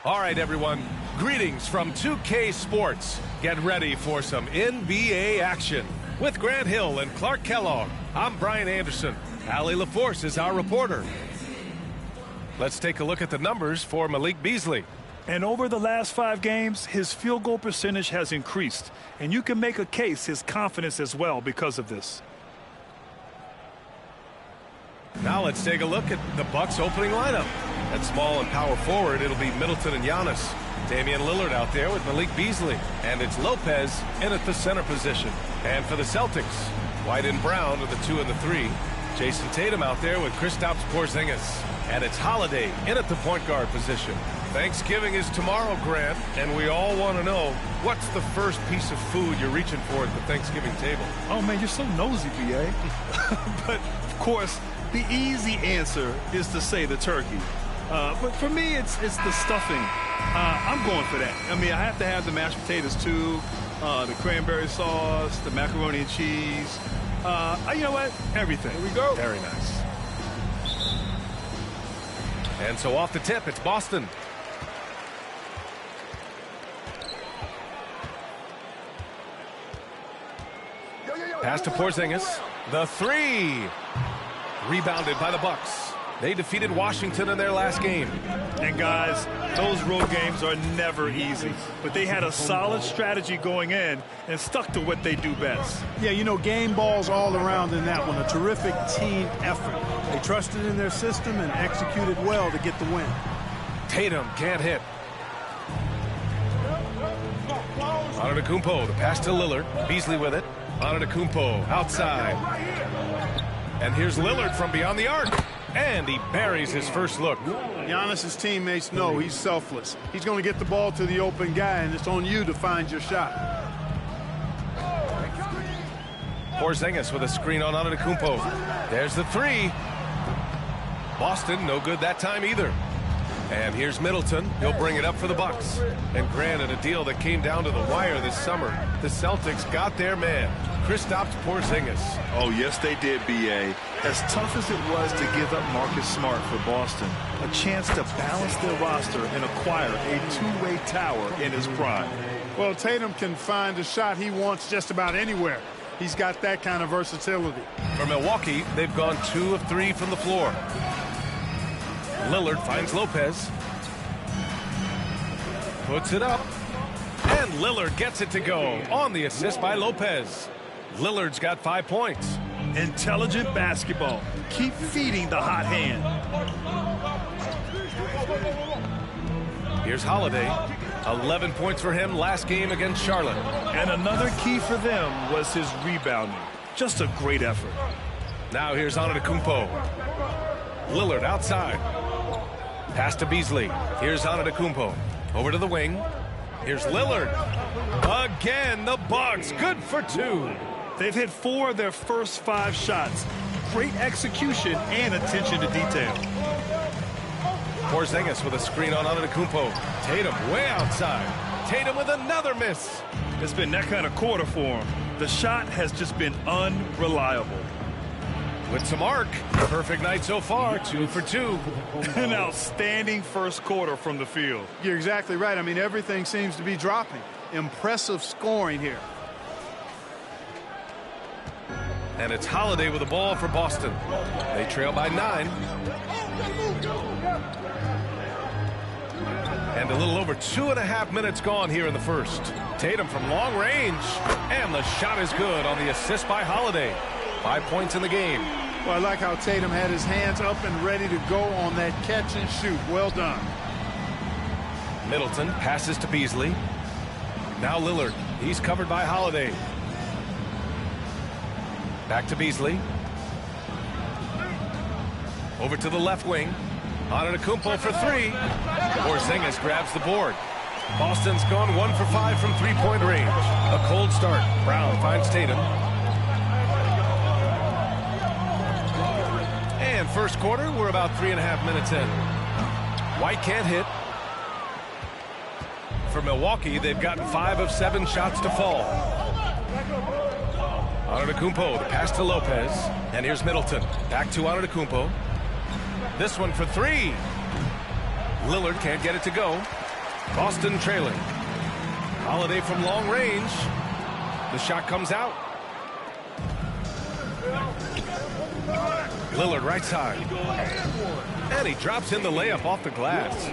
All right, everyone. Greetings from 2K Sports. Get ready for some NBA action. With Grant Hill and Clark Kellogg, I'm Brian Anderson. Allie LaForce is our reporter. Let's take a look at the numbers for Malik Beasley. And over the last 5 games, his field goal percentage has increased. And you can make a case his confidence as well because of this. Now let's take a look at the Bucks opening lineup. At small and power forward, it'll be Middleton and Giannis. Damian Lillard out there with Malik Beasley. And it's Lopez in at the center position. And for the Celtics, White and Brown are the 2 and the 3. Jason Tatum out there with Kristaps Porzingis. And it's Holiday in at the point guard position. Thanksgiving is tomorrow, Grant, and we all want to know, what's the first piece of food you're reaching for at the Thanksgiving table? Oh, man, you're so nosy, B.A. But, of course, the easy answer is to say the turkey. But for me, it's the stuffing. I'm going for that. I mean, I have to have the mashed potatoes, too, the cranberry sauce, the macaroni and cheese. You know what? Everything. Here we go. Very nice. And so off the tip, it's Boston. Pass to Porzingis. The 3. Rebounded by the Bucks. They defeated Washington in their last game. And guys, those road games are never easy. But they had a solid strategy going in and stuck to what they do best. Yeah, you know, game balls all around in that one. A terrific team effort. They trusted in their system and executed well to get the win. Tatum can't hit. Antetokounmpo, the pass to Lillard. Beasley with it. Antetokounmpo outside. And here's Lillard from beyond the arc. And he buries his first look. Giannis' teammates know he's selfless. He's going to get the ball to the open guy, and it's on you to find your shot. Porzingis with a screen on Antetokounmpo. There's the 3. Boston, no good that time either. And here's Middleton. He'll bring it up for the Bucks. And granted, a deal that came down to the wire this summer. The Celtics got their man, Kristaps Porzingis. Oh, yes, they did, B.A. As tough as it was to give up Marcus Smart for Boston, a chance to balance their roster and acquire a two-way tower in his prime. Well, Tatum can find a shot he wants just about anywhere. He's got that kind of versatility. For Milwaukee, they've gone 2 of 3 from the floor. Lillard finds Lopez. Puts it up. And Lillard gets it to go on the assist by Lopez. Lillard's got 5 points. Intelligent basketball. Keep feeding the hot hand. Here's Holiday. 11 points for him last game against Charlotte. And another key for them was his rebounding. Just a great effort. Now here's Antetokounmpo. Lillard outside. Pass to Beasley. Here's Antetokounmpo. Over to the wing. Here's Lillard. Again, the Bucks. Good for 2. They've hit 4 of their first 5 shots. Great execution and attention to detail. Porzingis with a screen on Antetokounmpo. Tatum way outside. Tatum with another miss. It's been that kind of quarter for him. The shot has just been unreliable. With some arc. Perfect night so far. 2 for 2. An outstanding first quarter from the field. You're exactly right. I mean, everything seems to be dropping. Impressive scoring here. And it's Holiday with the ball for Boston. They trail by 9. And a little over 2.5 minutes gone here in the first. Tatum from long range. And the shot is good on the assist by Holiday. 5 points in the game. Well, I like how Tatum had his hands up and ready to go on that catch and shoot. Well done. Middleton passes to Beasley. Now Lillard. He's covered by Holiday. Back to Beasley. Over to the left wing. Antetokounmpo for 3. Porzingis grabs the board. Boston's gone 1 for 5 from three-point range. A cold start. Brown finds Tatum. And first quarter, we're about 3.5 minutes in. White can't hit. For Milwaukee, they've gotten 5 of 7 shots to fall. Antetokounmpo, the pass to Lopez. And here's Middleton. Back to Antetokounmpo. This one for 3. Lillard can't get it to go. Boston trailing. Holiday from long range. The shot comes out. Lillard right side. And he drops in the layup off the glass.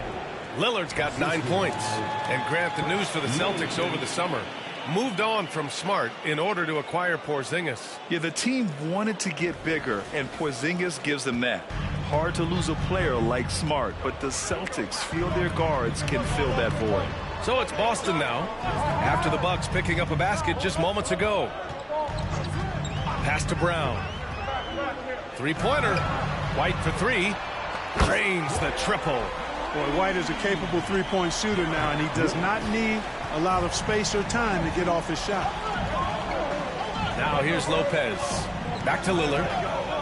Lillard's got 9 points. And Grant, the news for the Celtics over the summer, moved on from Smart in order to acquire Porzingis. Yeah, the team wanted to get bigger, and Porzingis gives them that. Hard to lose a player like Smart, but the Celtics feel their guards can fill that void. So it's Boston now, after the Bucks picking up a basket just moments ago. Pass to Brown. Three-pointer. White for three. Drains the triple. Boy, White is a capable three-point shooter now, and he does not need a lot of space or time to get off his shot. Now here's Lopez. Back to Lillard.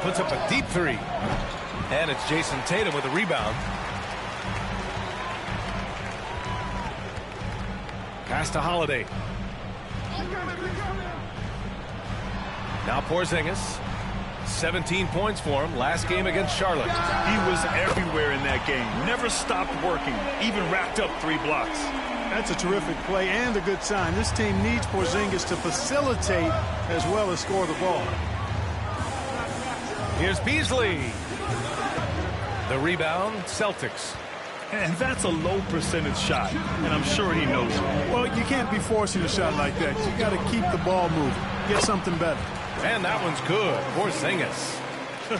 Puts up a deep three. And it's Jason Tatum with a rebound. Pass to Holiday. Now Porzingis. 17 points for him last game against Charlotte. He was everywhere in that game. Never stopped working. Even racked up 3 blocks. That's a terrific play and a good sign. This team needs Porzingis to facilitate as well as score the ball. Here's Beasley. The rebound, Celtics. And that's a low percentage shot, and I'm sure he knows it. Well, you can't be forcing a shot like that. You got to keep the ball moving. Get something better. And that one's good. Porzingis.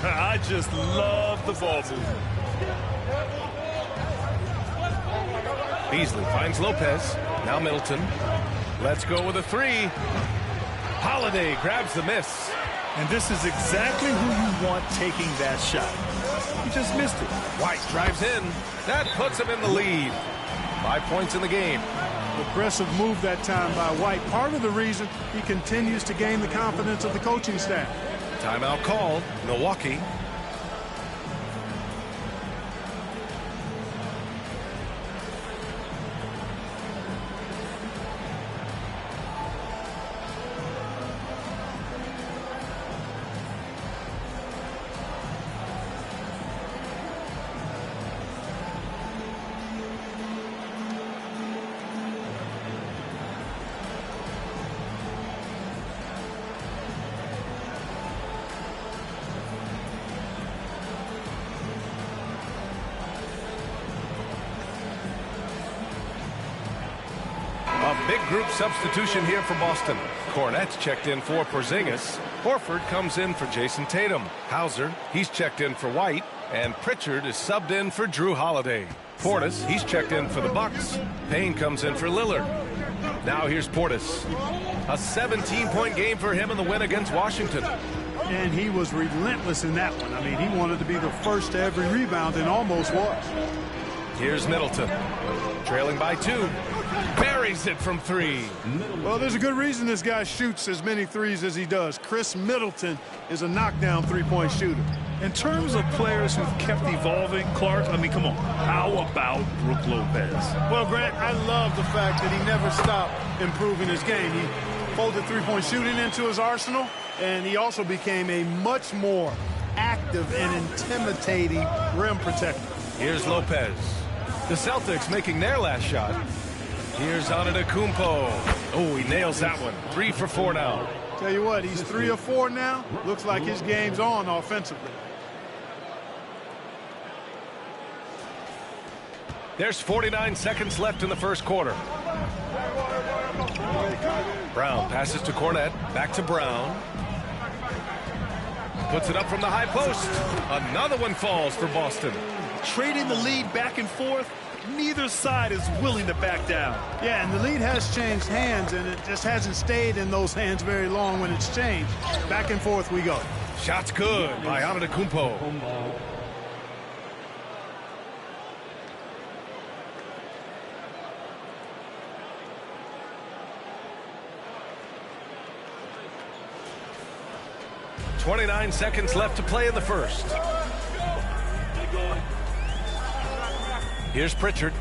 I just love the ball move. Beasley finds Lopez. Now Middleton. Let's go with a three. Holiday grabs the miss. And this is exactly who you want taking that shot. He just missed it. White drives in. That puts him in the lead. 5 points in the game. Aggressive move that time by White. Part of the reason he continues to gain the confidence of the coaching staff. Timeout called. Milwaukee. Big group substitution here for Boston. Cornette's checked in for Porzingis. Horford comes in for Jason Tatum. Hauser, he's checked in for White. And Pritchard is subbed in for Drew Holiday. Portis, he's checked in for the Bucks. Payne comes in for Lillard. Now here's Portis. A 17-point game for him in the win against Washington. And he was relentless in that one. I mean, he wanted to be the first to every rebound and almost was. Here's Middleton. Trailing by 2. Buries it from 3. Well, there's a good reason this guy shoots as many threes as he does. Chris Middleton is a knockdown three-point shooter. In terms of players who've kept evolving, Clark, I mean, come on. How about Brook Lopez? Well, Grant, I love the fact that he never stopped improving his game. He folded three-point shooting into his arsenal, and he also became a much more active and intimidating rim protector. Here's Lopez. The Celtics making their last shot. Here's Antetokounmpo. Oh, he nails that one. 3 for 4 now. Tell you what, he's 3 of 4 now. Looks like his game's on offensively. There's 49 seconds left in the first quarter. Brown passes to Cornette. Back to Brown. Puts it up from the high post. Another one falls for Boston. Trading the lead back and forth. Neither side is willing to back down. Yeah, and the lead has changed hands, and it just hasn't stayed in those hands very long when it's changed. Back and forth we go. Shot's good by Antetokounmpo. .29 seconds left to play in the first. Here's Pritchard,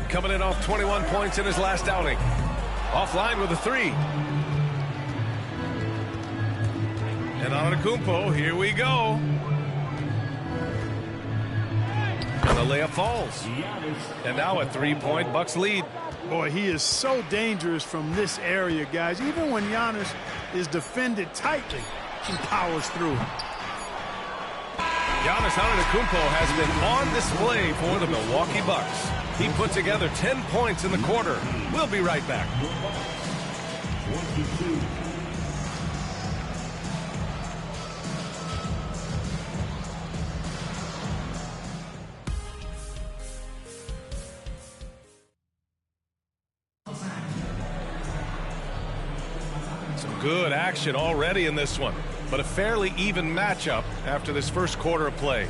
coming in off 21 points in his last outing. Offline with a 3. And Antetokounmpo, here we go. And the layup falls. And now a 3-point Bucks lead. Boy, he is so dangerous from this area, guys. Even when Giannis is defended tightly, he powers through it. Giannis Antetokounmpo has been on display for the Milwaukee Bucks. He put together 10 points in the quarter. We'll be right back. Some good action already in this one, but a fairly even matchup after this first quarter of play.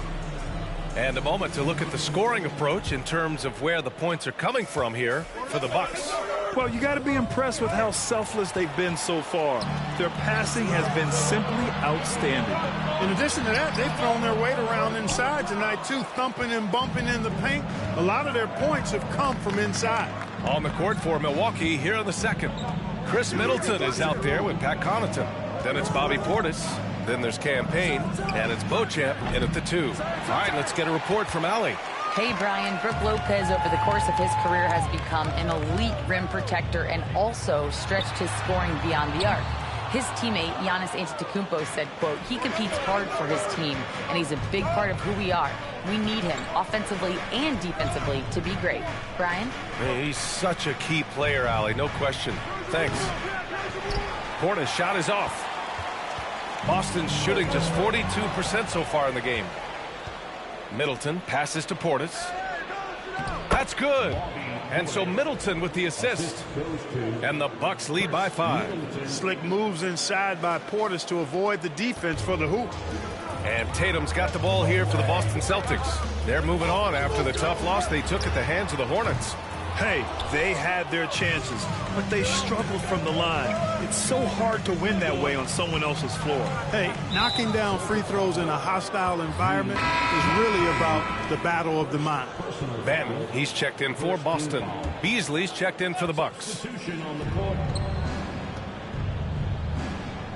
And a moment to look at the scoring approach in terms of where the points are coming from here for the Bucks. Well, you got to be impressed with how selfless they've been so far. Their passing has been simply outstanding. In addition to that, they've thrown their weight around inside tonight, too, thumping and bumping in the paint. A lot of their points have come from inside. On the court for Milwaukee here in the second. Chris Middleton is out there with Pat Connaughton. Then it's Bobby Portis. Then there's Cam Payne, and it's Beauchamp in at the 2. All right, let's get a report from Allie. Hey, Brian. Brook Lopez, over the course of his career, has become an elite rim protector and also stretched his scoring beyond the arc. His teammate, Giannis Antetokounmpo, said, quote, he competes hard for his team, and he's a big part of who we are. We need him, offensively and defensively, to be great. Brian? He's such a key player, Allie, no question. Thanks. Portis' shot is off. Boston's shooting just 42% so far in the game. Middleton passes to Portis. That's good. And so Middleton with the assist. And the Bucks lead by 5. Slick moves inside by Portis to avoid the defense for the hoop. And Tatum's got the ball here for the Boston Celtics. They're moving on after the tough loss they took at the hands of the Hornets. Hey, they had their chances, but they struggled from the line. It's so hard to win that way on someone else's floor. Hey, knocking down free throws in a hostile environment is really about the battle of the mind. Banton, he's checked in for Boston. Beasley's checked in for the Bucks.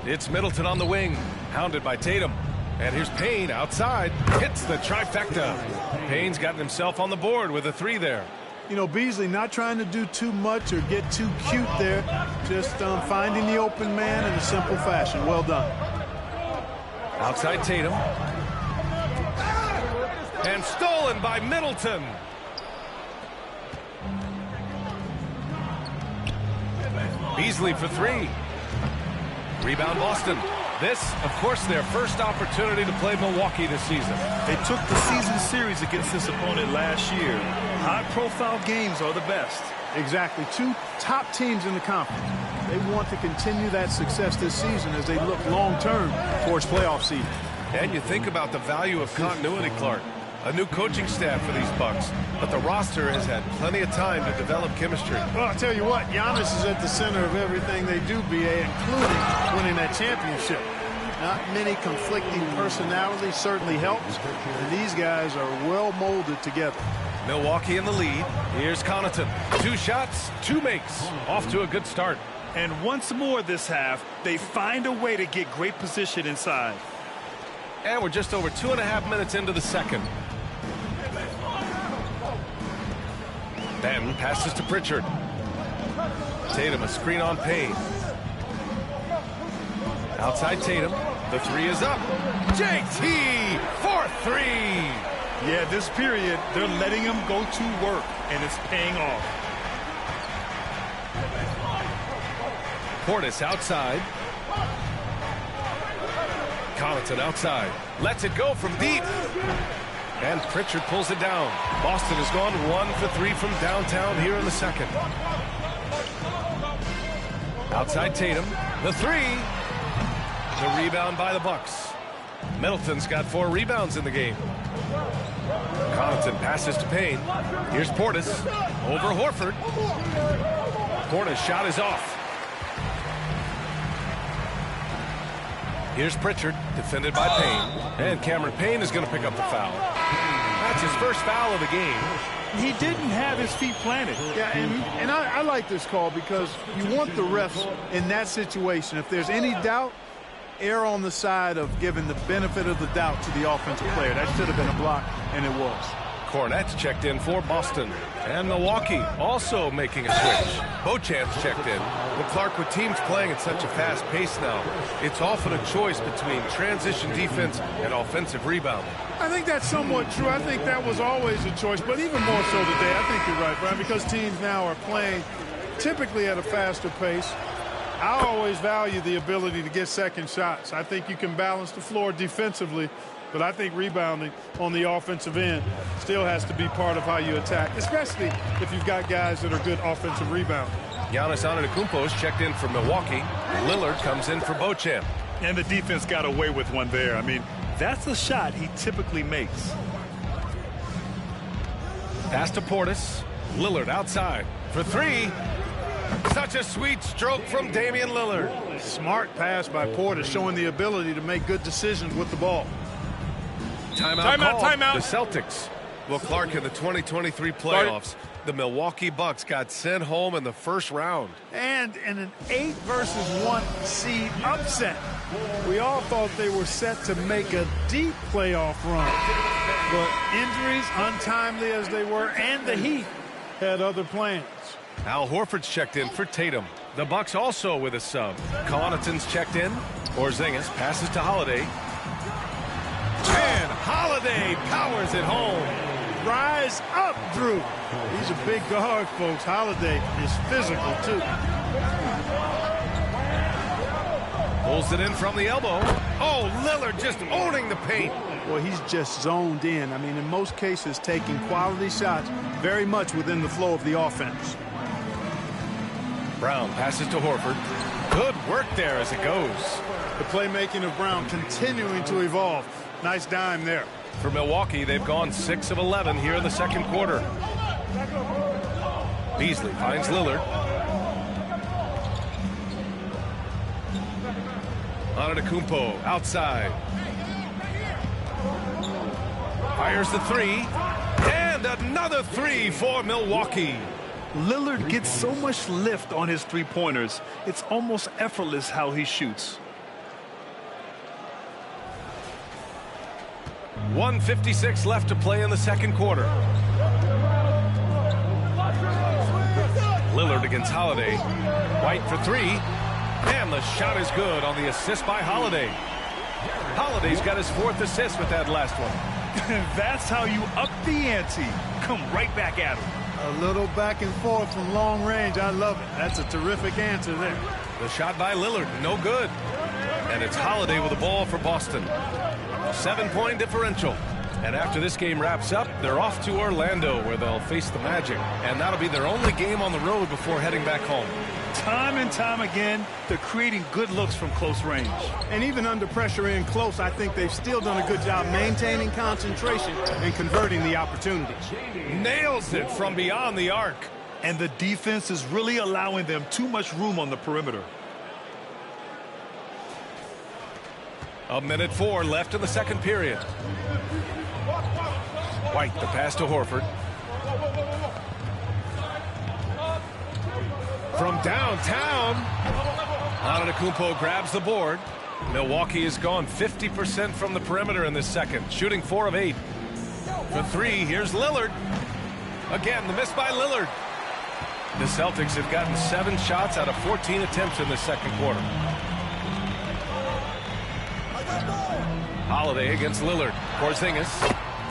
It's Middleton on the wing, hounded by Tatum. And here's Payne outside, hits the trifecta. Payne's gotten himself on the board with a 3 there. You know, Beasley not trying to do too much or get too cute there. Just finding the open man in a simple fashion. Well done. Outside Tatum. And stolen by Middleton. Beasley for 3. Rebound Boston. This, of course, their first opportunity to play Milwaukee this season. They took the season series against this opponent last year. High-profile games are the best. Exactly. 2 top teams in the conference. They want to continue that success this season as they look long-term towards playoff seeding. And you think about the value of continuity, Clark. A new coaching staff for these Bucks, but the roster has had plenty of time to develop chemistry. Well, I'll tell you what, Giannis is at the center of everything they do, BA, including winning that championship. Not many conflicting personalities certainly helps, and these guys are well molded together. Milwaukee in the lead. Here's Connaughton. 2 shots, 2 makes. Off to a good start. And once more this half, they find a way to get great position inside. And we're just over 2.5 minutes into the second. Banton passes to Pritchard. Tatum, a screen on Payne. Outside Tatum. The 3 is up. JT for 3. Yeah, this period, they're letting him go to work, and it's paying off. Portis outside. Connaughton outside. Lets it go from deep. And Pritchard pulls it down. Boston has gone 1 for 3 from downtown here in the second. Outside Tatum. The 3. The rebound by the Bucks. Middleton's got 4 rebounds in the game. Connaughton passes to Payne. Here's Portis. Over Horford. Portis' shot is off. Here's Pritchard, defended by Payne. And Cameron Payne is going to pick up the foul. That's his first foul of the game. He didn't have his feet planted. Yeah, and I like this call because you want the refs in that situation. If there's any doubt, err on the side of giving the benefit of the doubt to the offensive player. That should have been a block, and it was. Cornett's checked in for Boston. And Milwaukee also making a switch. Beauchamp's checked in. Well, Clark, with teams playing at such a fast pace now, it's often a choice between transition defense and offensive rebounding. I think that's somewhat true. I think that was always a choice, but even more so today. I think you're right, Brian, because teams now are playing typically at a faster pace. I always value the ability to get second shots. I think you can balance the floor defensively, but I think rebounding on the offensive end still has to be part of how you attack, especially if you've got guys that are good offensive rebounders. Giannis Antetokounmpo is checked in for Milwaukee. Lillard comes in for Beauchamp. And the defense got away with one there. I mean, that's the shot he typically makes. Pass to Portis. Lillard outside for three. Such a sweet stroke from Damian Lillard. Smart pass by Portis, showing the ability to make good decisions with the ball. Timeout. The Celtics. Well, Clark, in the 2023 playoffs, the Milwaukee Bucks got sent home in the first round. And in an 8 versus 1 seed upset. We all thought they were set to make a deep playoff run. But injuries, untimely as they were, and the Heat had other plans. Al Horford's checked in for Tatum. The Bucks also with a sub. Connaughton's checked in. Porzingis passes to Holiday. And Holiday powers it home. Rise up, Drew. He's a big guard, folks. Holiday is physical, too. Pulls it in from the elbow. Oh, Lillard just owning the paint. Well, he's just zoned in. I mean, in most cases, taking quality shots very much within the flow of the offense. Brown passes to Horford. Good work there as it goes. The playmaking of Brown continuing to evolve. Nice dime there. For Milwaukee, they've gone 6 of 11 here in the second quarter. Beasley finds Lillard. Antetokounmpo outside. Fires the three. And another three for Milwaukee. Lillard gets so much lift on his three-pointers. It's almost effortless how he shoots. 1:56 left to play in the second quarter. Lillard against Holiday. White for three. And the shot is good on the assist by Holiday. Holiday's got his 4th assist with that last one. That's how you up the ante. Come right back at him. A little back and forth from long range. I love it. That's a terrific answer there. The shot by Lillard, no good. And it's Holiday with the ball for Boston. 7-point differential. And after this game wraps up, they're off to Orlando, where they'll face the Magic. And that'll be their only game on the road before heading back home. Time and time again, they're creating good looks from close range. And even under pressure in close, I think they've still done a good job maintaining concentration and converting the opportunities. Nails it from beyond the arc. And the defense is really allowing them too much room on the perimeter. 1:04 left in the second period. White, the pass to Horford. From downtown, Antetokounmpo grabs the board. Milwaukee has gone 50% from the perimeter in this second, shooting 4 of 8. For three, here's Lillard. Again, the miss by Lillard. The Celtics have gotten 7 shots out of 14 attempts in the second quarter. Holiday against Lillard. Porzingis.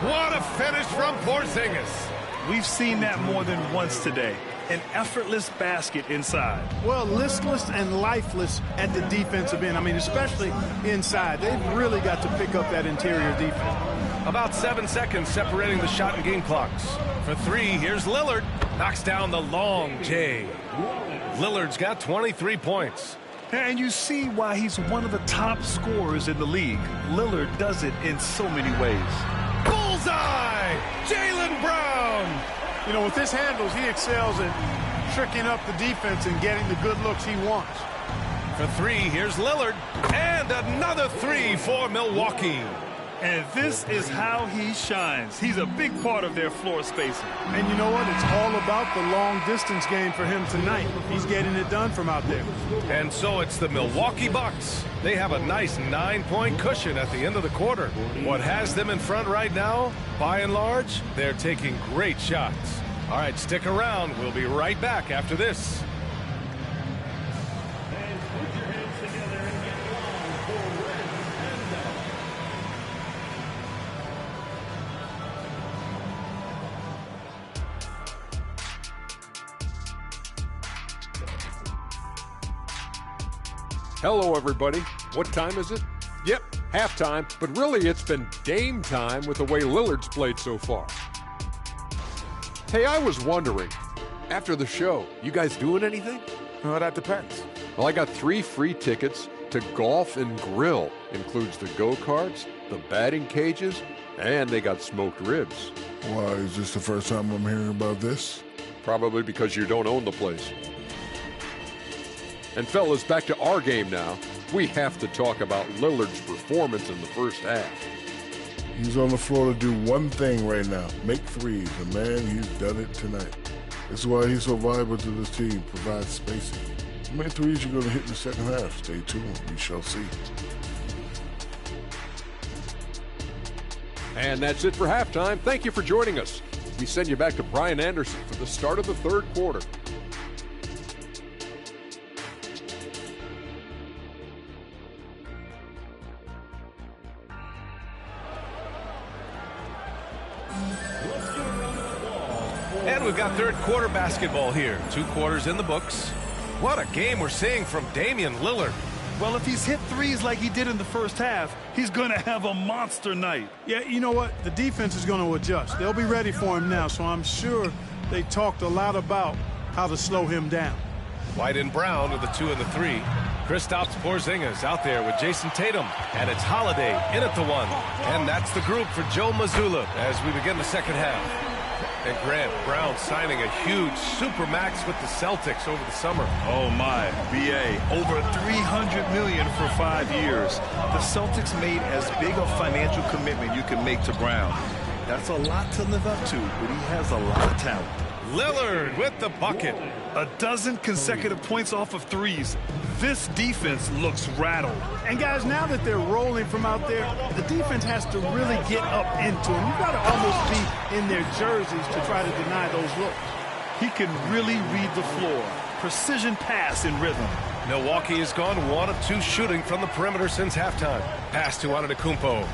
What a finish from Porzingis. We've seen that more than once today. An effortless basket inside. Well, listless and lifeless at the defensive end. I mean, especially inside. They've really got to pick up that interior defense. About 7 seconds separating the shot and game clocks. For three, here's Lillard. Knocks down the long J. Lillard's got 23 points. And you see why he's one of the top scorers in the league. Lillard does it in so many ways. Bullseye! Jaylen Brown! You know, with his handles, he excels at tricking up the defense and getting the good looks he wants. For three, here's Lillard. And another three for Milwaukee. And this is how he shines. He's a big part of their floor spacing. And you know what? It's all about the long-distance game for him tonight. He's getting it done from out there. And so it's the Milwaukee Bucks. They have a nice 9-point cushion at the end of the quarter. What has them in front right now, by and large, they're taking great shots. All right, stick around. We'll be right back after this. Hello, everybody. What time is it? Yep, halftime, but really it's been Dame time with the way Lillard's played so far. Hey, I was wondering, after the show, you guys doing anything? Well, that depends. Well, I got 3 free tickets to Golf and Grill. Includes the go-karts, the batting cages, and they got smoked ribs. Why, is this the first time I'm hearing about this? Probably because you don't own the place. And fellas, back to our game now. We have to talk about Lillard's performance in the first half. He's on the floor to do one thing right now, make threes. And man, he's done it tonight. That's why he's so valuable to this team, provides spacing. How many threes you're going to hit in the second half? Stay tuned, we shall see. And that's it for halftime. Thank you for joining us. We send you back to Brian Anderson for the start of the third quarter. And we've got third quarter basketball here. 2 quarters in the books. What a game we're seeing from Damian Lillard. Well, if he's hit threes like he did in the first half, he's going to have a monster night. Yeah, you know what? The defense is going to adjust. They'll be ready for him now, so I'm sure they talked a lot about how to slow him down. White and Brown with the 2 and the 3. Kristaps Porzingis out there with Jason Tatum. And it's Holiday in at the 1. And that's the group for Joe Mazzulla as we begin the second half. And Grant, Brown signing a huge supermax with the Celtics over the summer. Oh my, BA, over $300 million for 5 years. The Celtics made as big a financial commitment you can make to Brown. That's a lot to live up to, but he has a lot of talent. Lillard with the bucket. 12 consecutive points off of threes. This defense looks rattled. And guys, now that they're rolling from out there, the defense has to really get up into them. You've got to almost be in their jerseys to try to deny those looks. He can really read the floor. Precision pass in rhythm. Milwaukee has gone 1 of 2 shooting from the perimeter since halftime. Pass to Antetokounmpo.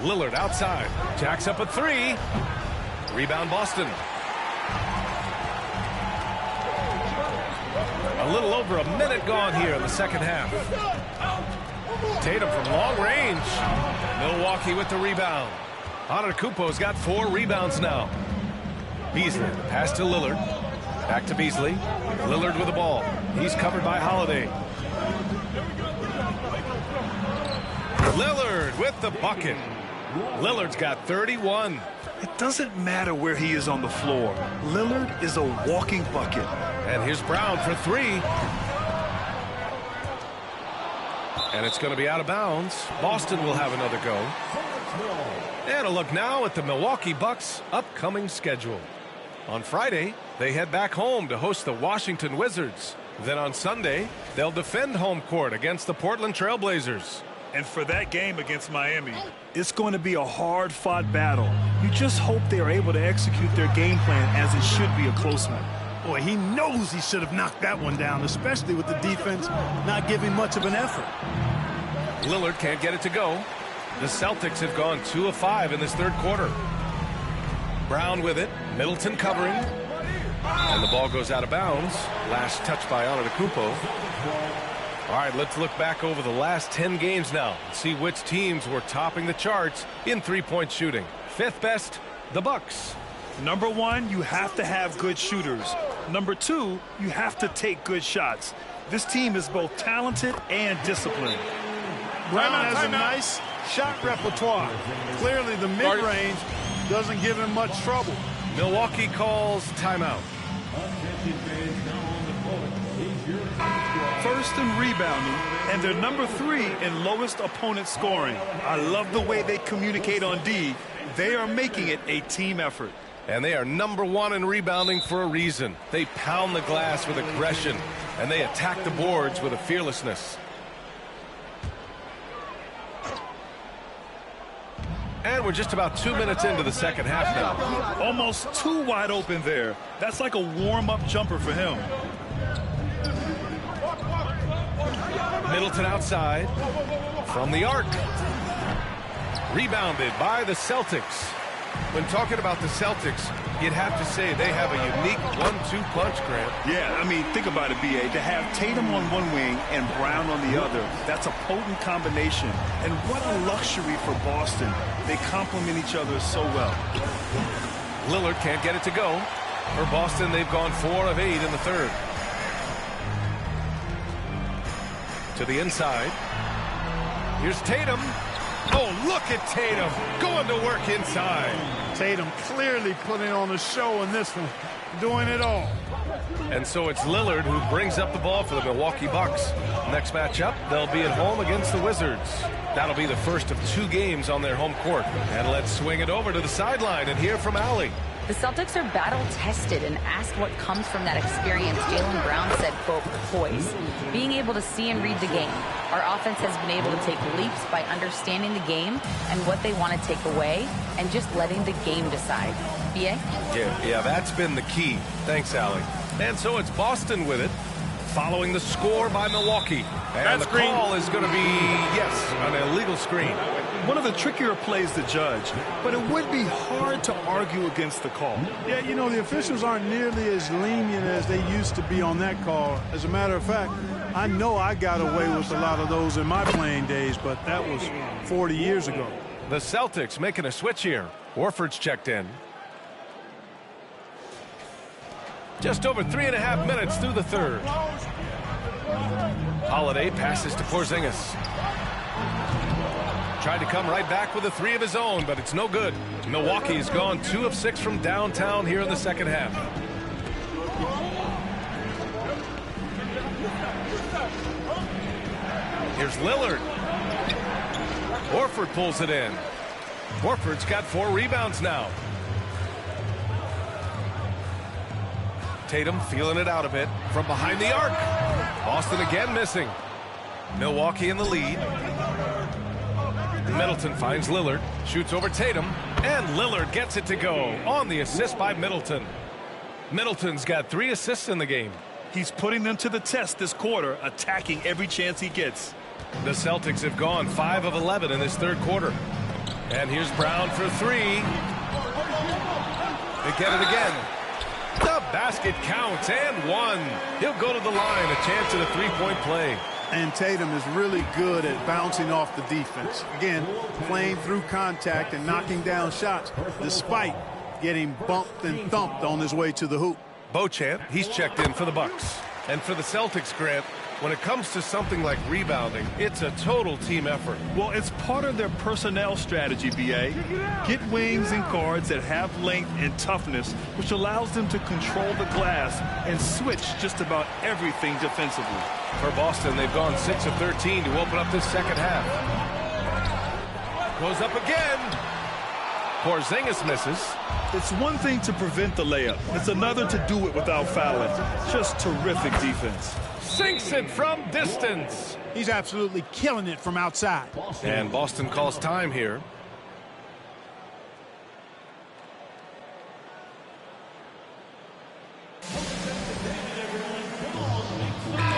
Lillard outside. Jacks up a 3. Rebound Boston. A little over a minute gone here in the second half. Tatum from long range. Milwaukee with the rebound. Antetokounmpo's got 4 rebounds now. Beasley, pass to Lillard. Back to Beasley. Lillard with the ball. He's covered by Holiday. Lillard with the bucket. Lillard's got 31. It doesn't matter where he is on the floor. Lillard is a walking bucket. And here's Brown for 3. And it's going to be out of bounds. Boston will have another go. And a look now at the Milwaukee Bucks' upcoming schedule. On Friday, they head back home to host the Washington Wizards. Then on Sunday, they'll defend home court against the Portland Trail Blazers. And for that game against Miami, it's going to be a hard-fought battle. You just hope they are able to execute their game plan as it should be a close one. Boy, he knows he should have knocked that one down, especially with the defense not giving much of an effort. Lillard can't get it to go. The Celtics have gone 2 of 5 in this third quarter. Brown with it. Middleton covering. And the ball goes out of bounds. Last touch by Antetokounmpo. All right, let's look back over the last 10 games now and see which teams were topping the charts in three-point shooting. 5th best, the Bucks. Number 1, you have to have good shooters. Number 2, you have to take good shots. This team is both talented and disciplined. Brown has a nice shot repertoire. Clearly the mid-range doesn't give him much trouble. Milwaukee calls timeout. first in rebounding, and they're number 3 in lowest opponent scoring. I love the way they communicate on D. They are making it a team effort. And they are number 1 in rebounding for a reason. They pound the glass with aggression, and they attack the boards with a fearlessness. And we're just about 2 minutes into the second half now. Almost too wide open there. That's like a warm-up jumper for him. Middleton outside from the arc. Rebounded by the Celtics. When talking about the Celtics, you'd have to say they have a unique 1-2 punch, Grant. Yeah, I mean, think about it, B.A. To have Tatum on one wing and Brown on the other, that's a potent combination. And what a luxury for Boston. They complement each other so well. Lillard can't get it to go. For Boston, they've gone 4 of 8 in the third. To the inside. Here's Tatum. Oh, look at Tatum going to work inside. Tatum clearly putting on a show in this one, doing it all. And so it's Lillard who brings up the ball for the Milwaukee Bucks. Next matchup, they'll be at home against the Wizards. That'll be the first of 2 games on their home court. And let's swing it over to the sideline and hear from Allie. The Celtics are battle-tested, and asked what comes from that experience, Jaylen Brown said, quote, poise. Being able to see and read the game. Our offense has been able to take leaps by understanding the game and what they want to take away and just letting the game decide. B.A.? Yeah, that's been the key. Thanks, Allie. And so it's Boston with it, following the score by Milwaukee. And the call is going to be, yes, an illegal screen. One of the trickier plays to judge, but it would be hard to argue against the call. Yeah, you know, the officials aren't nearly as lenient as they used to be on that call. As a matter of fact, I know I got away with a lot of those in my playing days, but that was 40 years ago. The Celtics making a switch here. Horford's checked in. Just over 3.5 minutes through the third. Holiday passes to Porzingis. Tried to come right back with a 3 of his own, but it's no good. Milwaukee's gone 2 of 6 from downtown here in the second half. Here's Lillard. Horford pulls it in. Horford's got 4 rebounds now. Tatum feeling it out a bit from behind the arc. Boston again missing. Milwaukee in the lead. Middleton finds Lillard, shoots over Tatum, and Lillard gets it to go on the assist by Middleton. Middleton's got 3 assists in the game. He's putting them to the test this quarter, attacking every chance he gets. The Celtics have gone 5 of 11 in this third quarter. And here's Brown for 3. They get it again. The basket counts, and 1. He'll go to the line, a chance at a 3-point play. And Tatum is really good at bouncing off the defense. Again, playing through contact and knocking down shots, despite getting bumped and thumped on his way to the hoop. Beauchamp, he's checked in for the Bucks. And for the Celtics, Grant, when it comes to something like rebounding, it's a total team effort. Well, it's part of their personnel strategy, B.A. Get wings and guards that have length and toughness, which allows them to control the glass and switch just about everything defensively. For Boston, they've gone 6 of 13 to open up this second half. Goes up again. Porzingis misses. It's one thing to prevent the layup. It's another to do it without fouling. Just terrific defense. Sinks it from distance. He's absolutely killing it from outside. And Boston calls time here.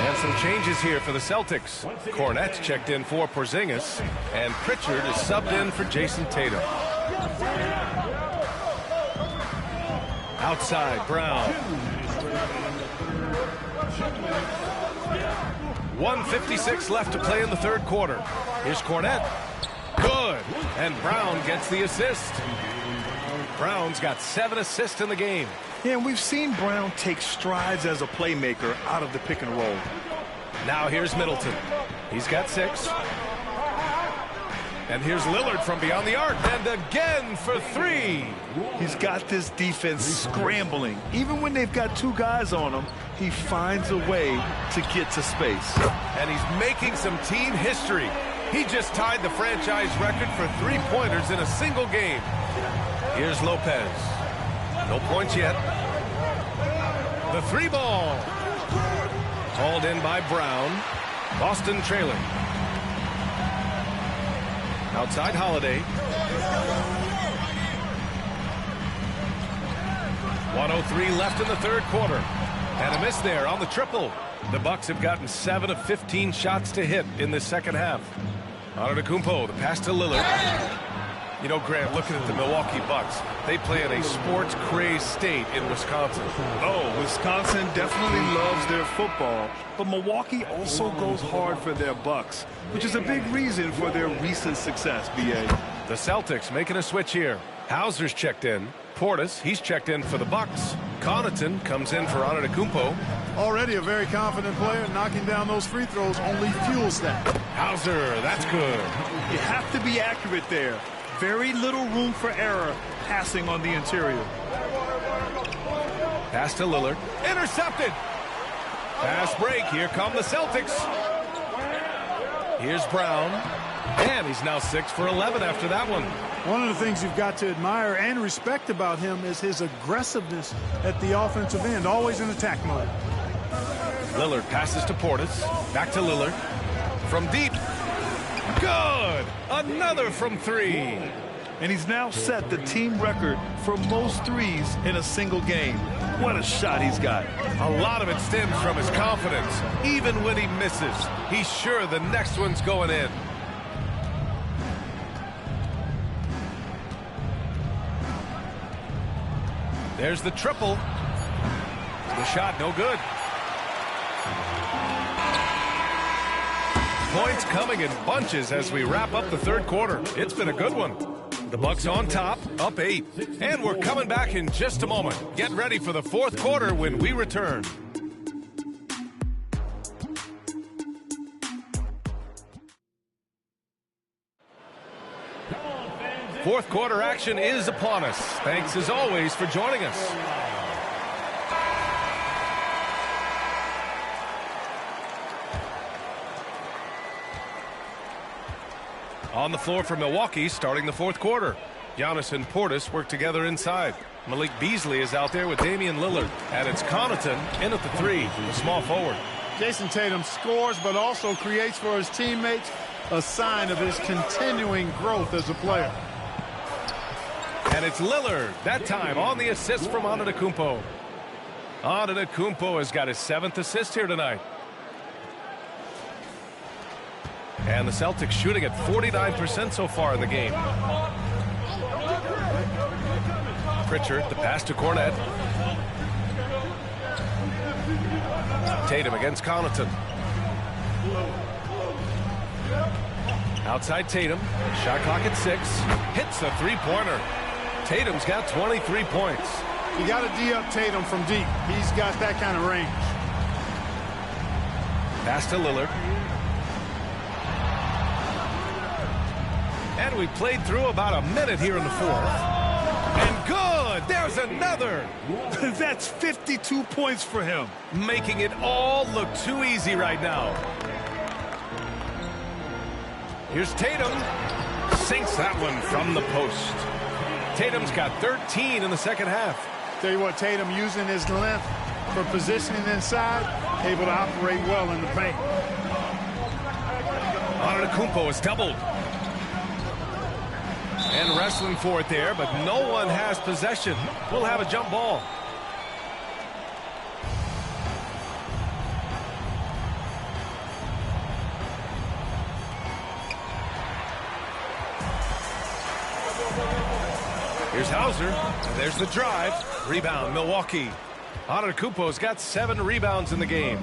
And some changes here for the Celtics. Cornette's checked in for Porzingis, and Pritchard is subbed in for Jason Tatum. Outside, Brown. 1:56 left to play in the third quarter. Here's Cornette. Good. And Brown gets the assist. Brown's got 7 assists in the game. Yeah, and we've seen Brown take strides as a playmaker out of the pick and roll. Now here's Middleton. He's got 6. And here's Lillard from beyond the arc, and again for three. He's got this defense scrambling. Even when they've got two guys on him, he finds a way to get to space. And he's making some team history. He just tied the franchise record for three-pointers in a single game. Here's Lopez. No points yet. The three ball. Called in by Brown. Boston trailing. Outside Holiday. 1:03 left in the third quarter. And a miss there on the triple. The Bucks have gotten 7 of 15 shots to hit in the second half. Antetokounmpo, the pass to Lillard. You know, Grant, looking at the Milwaukee Bucks, they play in a sports-crazed state in Wisconsin. Oh, Wisconsin definitely loves their football, but Milwaukee also goes hard for their Bucks, which is a big reason for their recent success, B.A. The Celtics making a switch here. Hauser's checked in. Portis, he's checked in for the Bucks. Connaughton comes in for Antetokounmpo. Already a very confident player. Knocking down those free throws only fuels that. Hauser, that's good. You have to be accurate there. Very little room for error passing on the interior. Pass to Lillard. Intercepted. Fast break. Here come the Celtics. Here's Brown. And he's now 6 for 11 after that one. One of the things you've got to admire and respect about him is his aggressiveness at the offensive end. Always in attack mode. Lillard passes to Portis. Back to Lillard. From deep. Good! Another from three. And he's now set the team record for most threes in a single game. What a shot he's got. A lot of it stems from his confidence. Even when he misses, he's sure the next one's going in. There's the triple. The shot, no good. Points coming in bunches as we wrap up the third quarter. It's been a good one. The Bucks on top, up 8. And we're coming back in just a moment. Get ready for the fourth quarter when we return. Fourth quarter action is upon us. Thanks as always for joining us. On the floor for Milwaukee, starting the fourth quarter. Giannis and Portis work together inside. Malik Beasley is out there with Damian Lillard. And it's Connaughton in at the three, the small forward. Jason Tatum scores, but also creates for his teammates a sign of his continuing growth as a player. And it's Lillard, that time on the assist from Antetokounmpo. Antetokounmpo has got his 7th assist here tonight. And the Celtics shooting at 49% so far in the game. Pritchard, the pass to Cornette. Tatum against Connaughton. Outside Tatum. Shot clock at 6. Hits the three-pointer. Tatum's got 23 points. You got to D-up Tatum from deep. He's got that kind of range. Pass to Lillard. And we played through about a minute here in the fourth. And good! There's another! That's 52 points for him. Making it all look too easy right now. Here's Tatum. Sinks that one from the post. Tatum's got 13 in the second half. Tell you what, Tatum using his length for positioning inside, able to operate well in the paint. Antetokounmpo is doubled. And wrestling for it there, but no one has possession. We'll have a jump ball. Here's Hauser. And there's the drive. Rebound, Milwaukee. Antetokounmpo's got 7 rebounds in the game.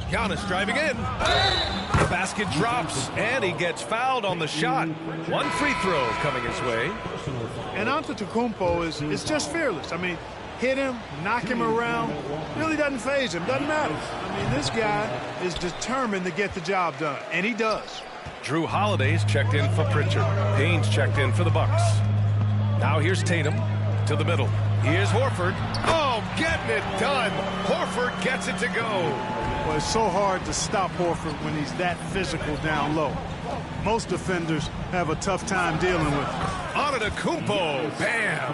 Giannis driving in. The basket drops, and he gets fouled on the shot. 1 free throw coming his way. And Antetokounmpo is just fearless. I mean, hit him, knock him around. Really doesn't faze him. Doesn't matter. I mean, this guy is determined to get the job done, and he does. Drew Holiday's checked in for Pritchard. Payne's checked in for the Bucks. Now here's Tatum to the middle. Here's Horford. Oh, getting it done. Horford gets it to go. Well, it's so hard to stop Horford when he's that physical down low. Most defenders have a tough time dealing with him. Antetokounmpo, bam!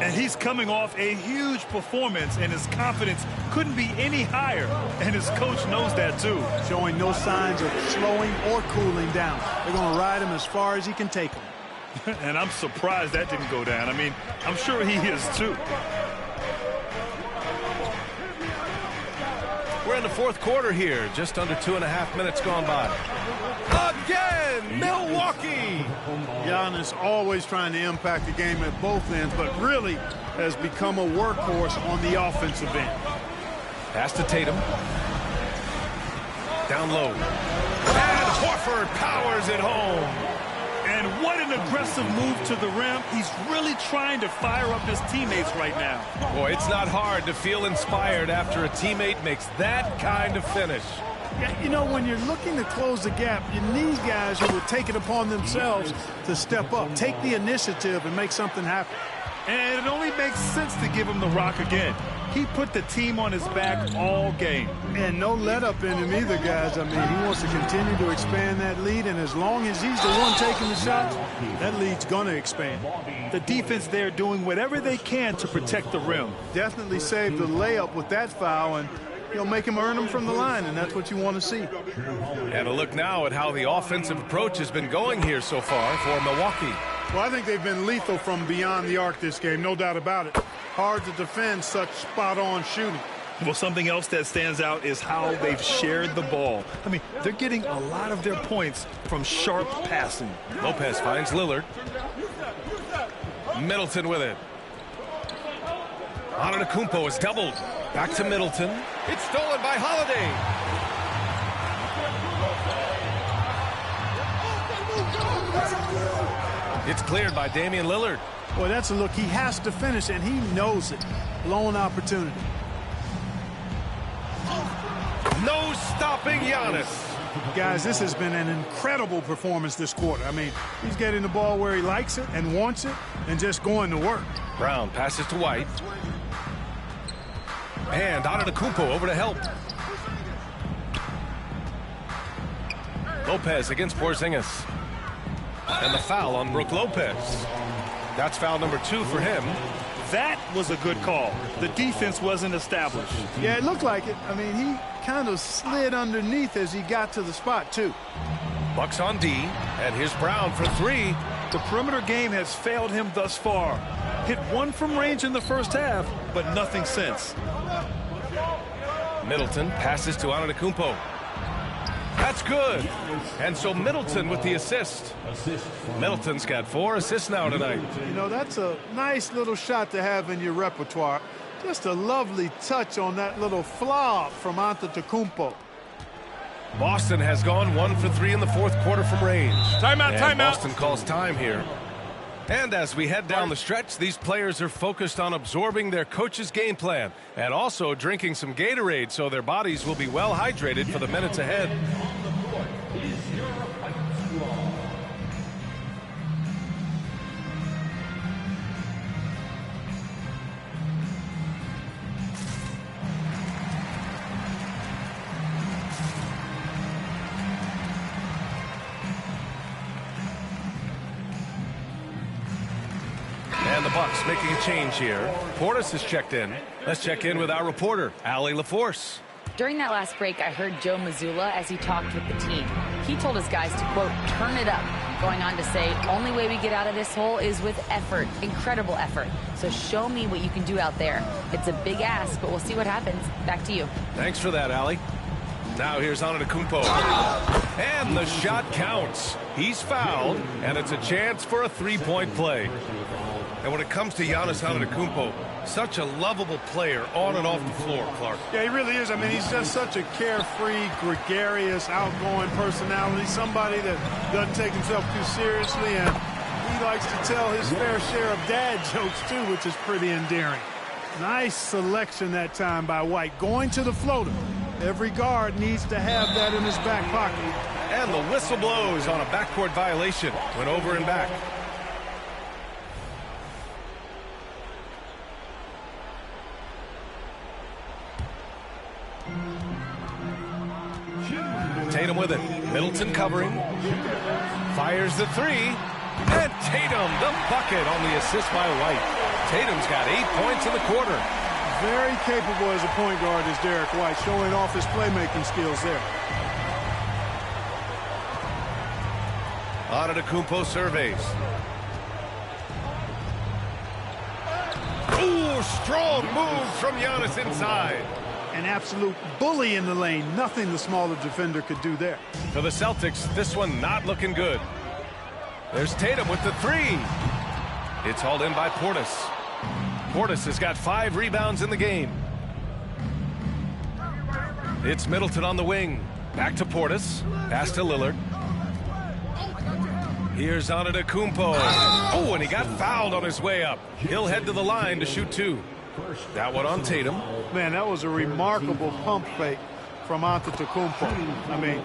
And he's coming off a huge performance, and his confidence couldn't be any higher. And his coach knows that, too. Showing no signs of slowing or cooling down. They're going to ride him as far as he can take him. And I'm surprised that didn't go down. I mean, I'm sure he is, too. We're in the fourth quarter here. Just under 2.5 minutes gone by. Again, Milwaukee! Giannis always trying to impact the game at both ends, but really has become a workhorse on the offensive end. Pass to Tatum. Down low. And Horford powers it home. And what an aggressive move to the rim. He's really trying to fire up his teammates right now. Boy, it's not hard to feel inspired after a teammate makes that kind of finish. Yeah, you know, when you're looking to close the gap, you need guys who will take it upon themselves to step up, take the initiative, and make something happen. And it only makes sense to give him the rock again. He put the team on his back all game. And no let up in him either, guys. I mean, he wants to continue to expand that lead, and as long as he's the one taking the shots, that lead's going to expand. The defense there doing whatever they can to protect the rim. Definitely saved the layup with that foul, and you'll make him earn them from the line, and that's what you want to see. And a look now at how the offensive approach has been going here so far for Milwaukee. Well, I think they've been lethal from beyond the arc this game, no doubt about it. Hard to defend such spot-on shooting. Well, something else that stands out is how they've shared the ball. I mean, they're getting a lot of their points from sharp passing. Lopez finds Lillard. Middleton with it. Antetokounmpo is doubled. Back to Middleton. It's stolen by Holiday. It's cleared by Damian Lillard. Boy, that's a look he has to finish, and he knows it. Blown opportunity. No stopping Giannis. Guys, this has been an incredible performance this quarter. I mean, he's getting the ball where he likes it and wants it and just going to work. Brown passes to White. And Antetokounmpo over to help. Lopez against Porzingis. And the foul on Brook Lopez. That's foul number 2 for him. That was a good call. The defense wasn't established. Yeah, it looked like it. I mean, he kind of slid underneath as he got to the spot, too. Bucks on D, and here's Brown for 3. The perimeter game has failed him thus far. Hit one from range in the first half, but nothing since. Middleton passes to Antetokounmpo. That's good. And so Middleton with the assist. Middleton's got 4 assists now tonight. You know, that's a nice little shot to have in your repertoire. Just a lovely touch on that little flop from Antetokounmpo. Boston has gone 1 for 3 in the fourth quarter from range. Timeout, timeout. Boston calls time here. And as we head down the stretch, these players are focused on absorbing their coach's game plan and also drinking some Gatorade so their bodies will be well hydrated for the minutes ahead. And the Bucks making a change here. Portis has checked in. Let's check in with our reporter, Allie LaForce. During that last break, I heard Joe Mazzulla as he talked with the team. He told his guys to, quote, turn it up, going on to say, only way we get out of this hole is with effort, incredible effort. So show me what you can do out there. It's a big ask, but we'll see what happens. Back to you. Thanks for that, Allie. Now here's Antetokounmpo. And the shot counts. He's fouled, and it's a chance for a three-point play. And when it comes to Giannis Antetokounmpo, such a lovable player on and off the floor, Clark. Yeah, he really is. I mean, he's just such a carefree, gregarious, outgoing personality, somebody that doesn't take himself too seriously, and he likes to tell his fair share of dad jokes, too, which is pretty endearing. Nice selection that time by White, going to the floater. Every guard needs to have that in his back pocket. And the whistle blows on a backcourt violation. Went over and back. Tatum with it. Middleton covering. Fires the three. And Tatum, the bucket on the assist by White. Tatum's got 8 points in the quarter. Very capable as a point guard is Derek White, showing off his playmaking skills there. Antetokounmpo surveys. Ooh, strong move from Giannis inside. An absolute bully in the lane. Nothing the smaller defender could do there. For the Celtics, this one not looking good. There's Tatum with the three. It's hauled in by Portis. Portis has got 5 rebounds in the game. It's Middleton on the wing. Back to Portis. Pass to Lillard. Here's Antetokounmpo. Oh, and he got fouled on his way up. He'll head to the line to shoot 2. That one on Tatum. Man, that was a remarkable pump fake from Antetokounmpo. I mean,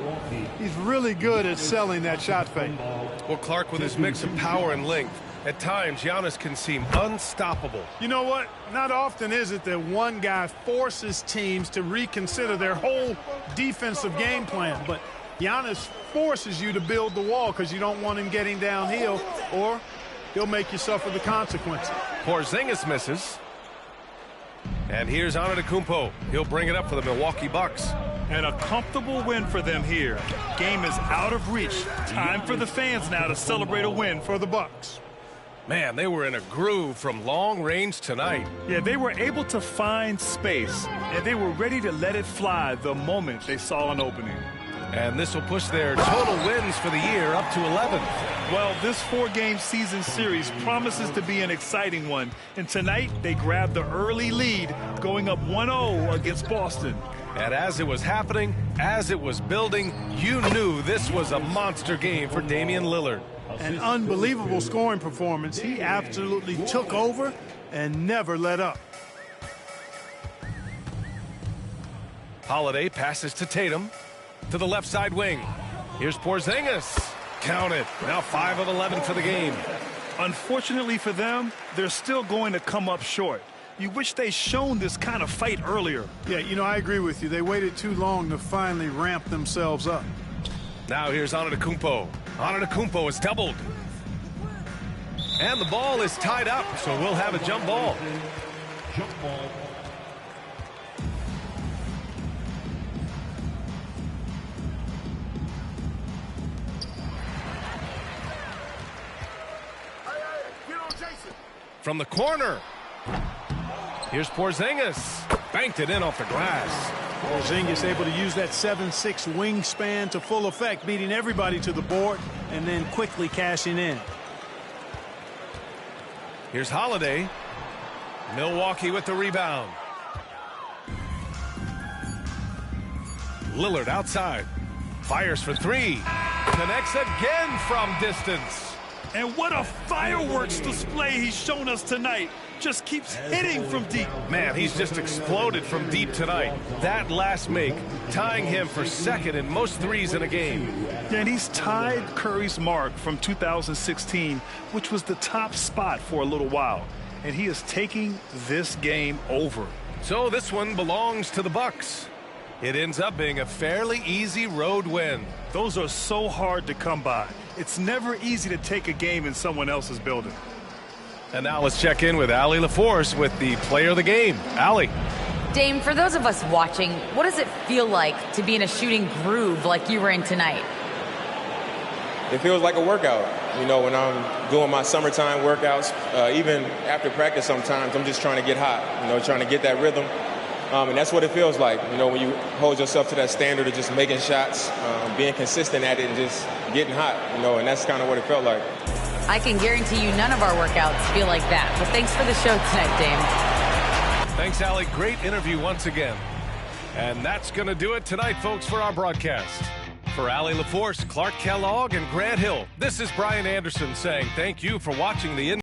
he's really good at selling that shot fake. Well, Clark, with his mix of power and length, at times Giannis can seem unstoppable. You know what? Not often is it that one guy forces teams to reconsider their whole defensive game plan, but Giannis forces you to build the wall because you don't want him getting downhill, or he'll make you suffer the consequences. Porzingis misses. And here's Antetokounmpo. He'll bring it up for the Milwaukee Bucks. And a comfortable win for them here. Game is out of reach. Time for the fans now to celebrate a win for the Bucks. Man, they were in a groove from long range tonight. Yeah, they were able to find space, and they were ready to let it fly the moment they saw an opening. And this will push their total wins for the year up to 11. Well, this 4-game season series promises to be an exciting one. And tonight, they grabbed the early lead, going up 1-0 against Boston. And as it was happening, as it was building, you knew this was a monster game for Damian Lillard. An unbelievable scoring performance. He absolutely took over and never let up. Holiday passes to Tatum. To the left side wing. Here's Porzingis. Count it. Now 5 of 11 for the game. Unfortunately for them, they're still going to come up short. You wish they'd shown this kind of fight earlier. Yeah, you know, I agree with you. They waited too long to finally ramp themselves up. Now here's Antetokounmpo. Antetokounmpo is doubled. And the ball is tied up, so we'll have a jump ball. Jump ball. From the corner. Here's Porzingis. Banked it in off the glass. Porzingis able to use that 7'6" wingspan to full effect, beating everybody to the board and then quickly cashing in. Here's Holiday. Milwaukee with the rebound. Lillard outside. Fires for 3. Connects again from distance. And what a fireworks display he's shown us tonight. Just keeps hitting from deep. Man, he's just exploded from deep tonight. That last make, tying him for second in most threes in a game. And he's tied Curry's mark from 2016, which was the top spot for a little while. And he is taking this game over. So this one belongs to the Bucks. It ends up being a fairly easy road win. Those are so hard to come by. It's never easy to take a game in someone else's building. And now let's check in with Allie LaForce with the player of the game. Allie. Dame, for those of us watching, what does it feel like to be in a shooting groove like you were in tonight? It feels like a workout. You know, when I'm doing my summertime workouts, even after practice sometimes, I'm just trying to get hot, you know, trying to get that rhythm. And that's what it feels like, you know, when you hold yourself to that standard of just making shots, being consistent at it and just getting hot, you know, and that's kind of what it felt like. I can guarantee you none of our workouts feel like that. But thanks for the show tonight, Dame. Thanks, Allie. Great interview once again. And that's going to do it tonight, folks, for our broadcast. For Allie LaForce, Clark Kellogg, and Grant Hill, this is Brian Anderson saying thank you for watching the